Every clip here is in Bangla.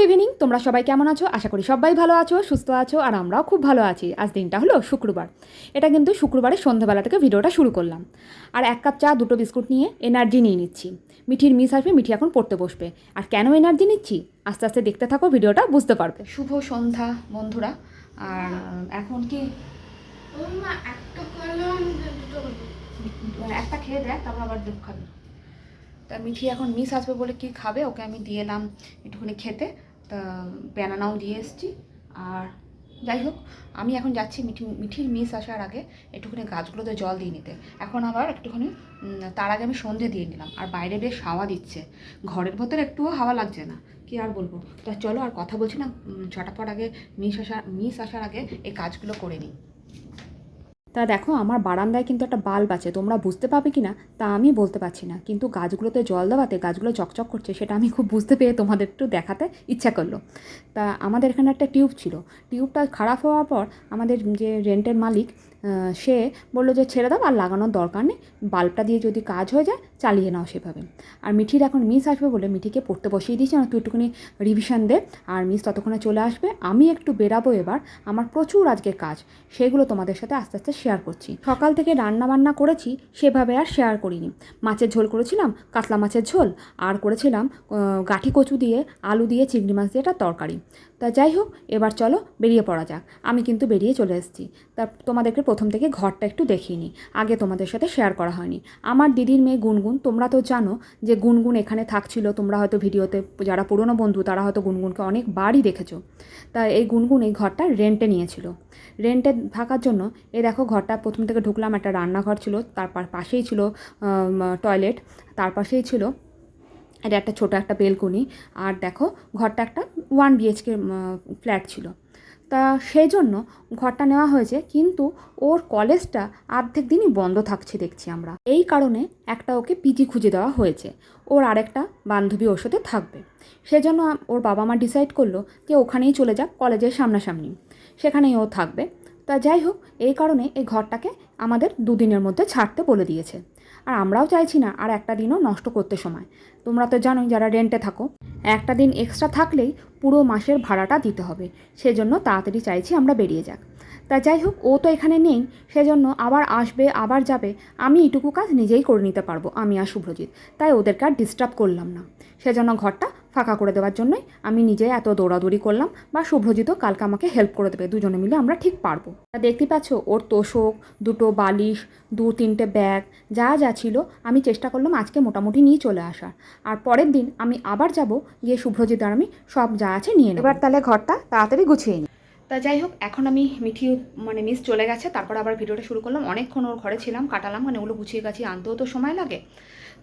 ইভিনিং, তোমরা সবাই কেমন আছো? আশা করি সবাই ভালো আছো, সুস্থ আছো, আর আমরাও খুব ভালো আছি। আজ দিনটা হলো শুক্রবার। এটা কিন্তু শুক্রবারের সন্ধ্যাবেলা থেকে ভিডিওটা শুরু করলাম। আর 1 কাপ চা, 2টো বিস্কুট নিয়ে এনার্জি নিয়ে নিচ্ছি। মিঠির মিস আসবে, মিঠি এখন পড়তে বসবে। আর কেন এনার্জি নিচ্ছি আস্তে আস্তে দেখতে থাকো, ভিডিওটা বুঝতে পারবে। শুভ সন্ধ্যা বন্ধুরা। আর এখন কি একটা খেয়ে দেখ, তারপর আবার দুধ খাবি। তা মিঠি এখন মিস আসবে বলে কি খাবে, ওকে আমি দিয়ে এলাম একটুখানি খেতে। তা ব্যানানাও দিয়ে এসছি। আর যাই হোক, আমি এখন যাচ্ছি মিঠির মিস আসার আগে একটুখানি গাছগুলোতে জল দিয়ে নিতে। এখন আবার একটুখানি তার আগে আমি সন্ধে দিয়ে নিলাম। আর বাইরে বেশ হাওয়া দিচ্ছে, ঘরের ভেতরে একটুও হাওয়া লাগছে না, কি আর বলবো। তা চলো, আর কথা বলছি না, ছটাফট আগে মিস আসার আগে এই কাজগুলো করে নিই। তা দেখো, আমার বারান্দায় কিন্তু একটা বাল্ব আছে, তোমরা বুঝতে পারবে কি না তা আমি বলতে পারছি না, কিন্তু গাছগুলোতে জল দেওয়াতে গাছগুলো চকচক করছে, সেটা আমি খুব বুঝতে পেরে তোমাদের একটু দেখাতে ইচ্ছা করলো। তা আমাদের এখানে একটা টিউব ছিল, টিউবটা খারাপ হওয়ার পর আমাদের যে রেন্টের মালিক সে বললো যে ছেড়ে দাও, আর লাগানোর দরকার নেই, বাল্বটা দিয়ে যদি কাজ হয়ে যায় চালিয়ে নাও সেভাবে। আর মিঠির এখন মিস আসবে বলে মিঠিকে পড়তে বসিয়ে দিয়েছি, না তুই একটুখানি রিভিশন দে, আর মিস ততক্ষণে চলে আসবে। আমি একটু বেরাবো এবার, আমার প্রচুর আজকে কাজ, সেগুলো তোমাদের সাথে আস্তে আস্তে শেয়ার করছি। সকাল থেকে রান্না বান্না করেছি, সেভাবে আর শেয়ার করিনি। মাছের ঝোল করেছিলাম, কাতলা মাছের ঝোল, আর করেছিলাম গাঠি কচু দিয়ে আলু দিয়ে চিংড়ি মাছ দিয়ে একটা তরকারি। তা যাই হোক, এবার চলো বেরিয়ে পড়া যাক। আমি কিন্তু বেরিয়ে চলে এসেছি। তা তোমাদেরকে প্রথম থেকে ঘরটা একটু দেখিয়ে নিই, আগে তোমাদের সাথে শেয়ার করা হয়নি। আমার দিদির মেয়ে গুনগুন, তোমরা তো জানো যে গুনগুন এখানে থাকছিল। তোমরা হয়তো ভিডিওতে, যারা পুরনো বন্ধু তারা হয়তো গুনগুনকে অনেকবারই দেখেছো। তা এই গুনগুন এই ঘরটা রেন্টে নিয়েছিল। রেন্টে থাকার জন্য এই দেখো, ঘরটা প্রথম থেকে ঢুকলাম, একটা রান্নাঘর ছিল, তারপর পাশেই ছিল টয়লেট, তার পাশেই ছিল এটা একটা ছোটো একটা বেলকনি। আর দেখো, ঘরটা একটা 1 BHK ফ্ল্যাট ছিল। তা সেই জন্য ঘরটা নেওয়া হয়েছে, কিন্তু ওর কলেজটা অর্ধেক দিনই বন্ধ থাকছে দেখছি আমরা। এই কারণে একটা ওকে পিজি খুঁজে দেওয়া হয়েছে, ওর আরেকটা বান্ধবী ওর সাথে থাকবে। সেজন্য ওর বাবা মা ডিসাইড করলো যে ওখানেই চলে যাক, কলেজের সামনাসামনি, সেখানেই ও থাকবে। তা যাই হোক, এই কারণে এই ঘরটাকে আমাদের 2 দিনের মধ্যে ছাড়তে বলে দিয়েছে। আর আমরাও চাইছি না আর একটা দিনও নষ্ট করতে সময়। তোমরা তো জানোই যারা রেন্টে থাকো, একটা দিন এক্সট্রা থাকলেই পুরো মাসের ভাড়াটা দিতে হবে। সেজন্য তাড়াতাড়ি চাইছি আমরা বেরিয়ে যাক। তা যাই হোক, ও তো এখানে নেই, সেজন্য আবার আসবে আবার যাবে, আমি এটুকু কাজ নিজেই করে নিতে পারবো, আমি আর শুভ্রজিৎ। তাই ওদেরকে আর ডিস্টার্ব করলাম না। সেজন্য ঘরটা ফাঁকা করে দেওয়ার জন্যই আমি নিজে এত দৌড়াদৌড়ি করলাম, বা শুভ্রজিৎও কালকে আমাকে হেল্প করে দেবে, দুজনে মিলে আমরা ঠিক পারবো। তা দেখতে পাচ্ছ, ওর তোষক, 2টো বালিশ, 2-3টে ব্যাগ, যা যা ছিল আমি চেষ্টা করলাম আজকে মোটামুটি নিয়ে চলে আসার। আর পরের দিন আমি আবার যাব, গিয়ে শুভ্রজিৎ আর আমি সব যা আছে নিয়ে নেব। এবার তাহলে ঘরটা তাড়াতাড়ি গুছিয়ে নিই। তা যাই হোক, এখন আমি মিস চলে গেছে, তারপর আবার ভিডিওটা শুরু করলাম। অনেকক্ষণ ওর ঘরে ছিলাম, কাটালাম, মানে ওগুলো গুছিয়ে গাছিয়ে আনতেও তো সময় লাগে।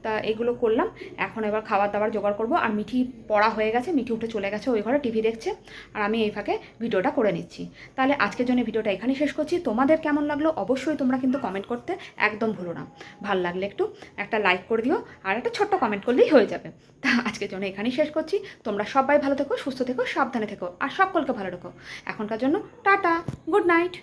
তা এগুলো করলাম, এখন এবার খাবার দাবার জোগাড় করব। আর মিঠি পড়া হয়ে গেছে, মিঠি উঠে চলে গেছে ওই ঘরে, টিভি দেখছে, আর আমি এই ফাঁকে ভিডিওটা করে নিচ্ছি। তাহলে আজকের জন্য ভিডিওটা এখানেই শেষ করছি। তোমাদের কেমন লাগলো অবশ্যই তোমরা কিন্তু কমেন্ট করতে একদম ভুলো না। ভালো লাগলে একটু একটা লাইক করে দিও, আর একটা ছোট্ট কমেন্ট করলেই হয়ে যাবে। তা আজকের জন্য এখানেই শেষ করছি। তোমরা সবাই ভালো থেকো, সুস্থ থেকো, সাবধানে থেকো, আর সকলকে ভালো রেখো। এখনকার জন্য টাটা, গুড নাইট।